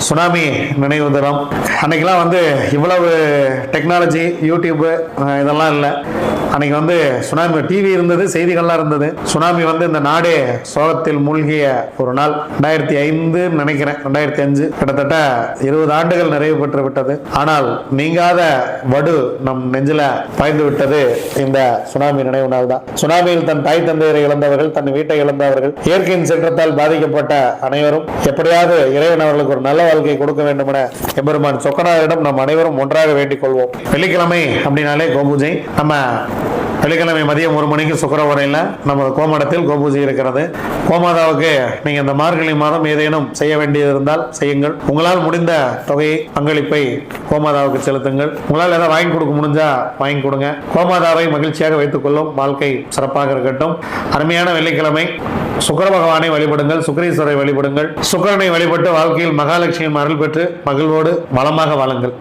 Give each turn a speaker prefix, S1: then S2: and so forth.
S1: Tsunami நினைவு தினம். அன்னைக்கெல்லாம் இவ்வளவு டெக்னாலஜி, யூடியூப்பு இதெல்லாம் இல்லை. அன்னைக்கு சுனாமி டிவி இருந்தது, செய்திகள்லாம் இருந்தது. சுனாமி இந்த நாடே சோகத்தில் மூழ்கிய ஒரு நாள். 2005 நினைக்கிறேன், 2005, கிட்டத்தட்ட 20 ஆண்டுகள் நிறைவு பெற்று விட்டது. ஆனால் நீங்காத வடு நம் நெஞ்சில பாய்ந்து விட்டது இந்த சுனாமி நினைவு நாள் தான். சுனாமியில் தன் தாய் தந்தையரை இழந்தவர்கள், தன் வீட்டை இழந்தவர்கள், இயற்கையின் சீற்றத்தால் பாதிக்கப்பட்ட அனைவரும் எப்படியாவது இறைவன் அவர்களுக்கு ஒரு நல்ல வாழ்க்கை கொடுக்க வேண்டும் என எம்பெருமான் சொக்கநாதரிடம் நாம் அனைவரும் ஒன்றாக வேண்டிக் கொள்வோம். வெள்ளிக்கிழமை அப்படின்னாலே கோபூஜை. நம்ம வெள்ளிக்கிழமை மதியம் 1 மணிக்கு சுக்கரவரையில் நமது கோமடத்தில் கோபூஜை இருக்கிறது. கோமாதாவுக்கு நீங்க இந்த மார்கழி மாதம் ஏதேனும் செய்ய வேண்டியது இருந்தால் செய்யுங்கள். உங்களால் முடிந்த தொகையை, பங்களிப்பை கோமாதாவுக்கு செலுத்துங்கள். உங்களால் ஏதாவது வாங்கி கொடுக்க முடிஞ்சா வாங்கி கொடுங்க. கோமாதாவை மகிழ்ச்சியாக வைத்துக் கொள்ளும், வாழ்க்கை சிறப்பாக இருக்கட்டும். அருமையான வெள்ளிக்கிழமை. சுக்கர பகவானை வழிபடுங்கள், சுக்கரீஸ்வரை வழிபடுங்கள். சுக்கரனை வழிபட்டு வாழ்க்கையில் மகாலட்சுமியின் அருள் பெற்று மகிழ்வோடு வளமாக வாழுங்கள்.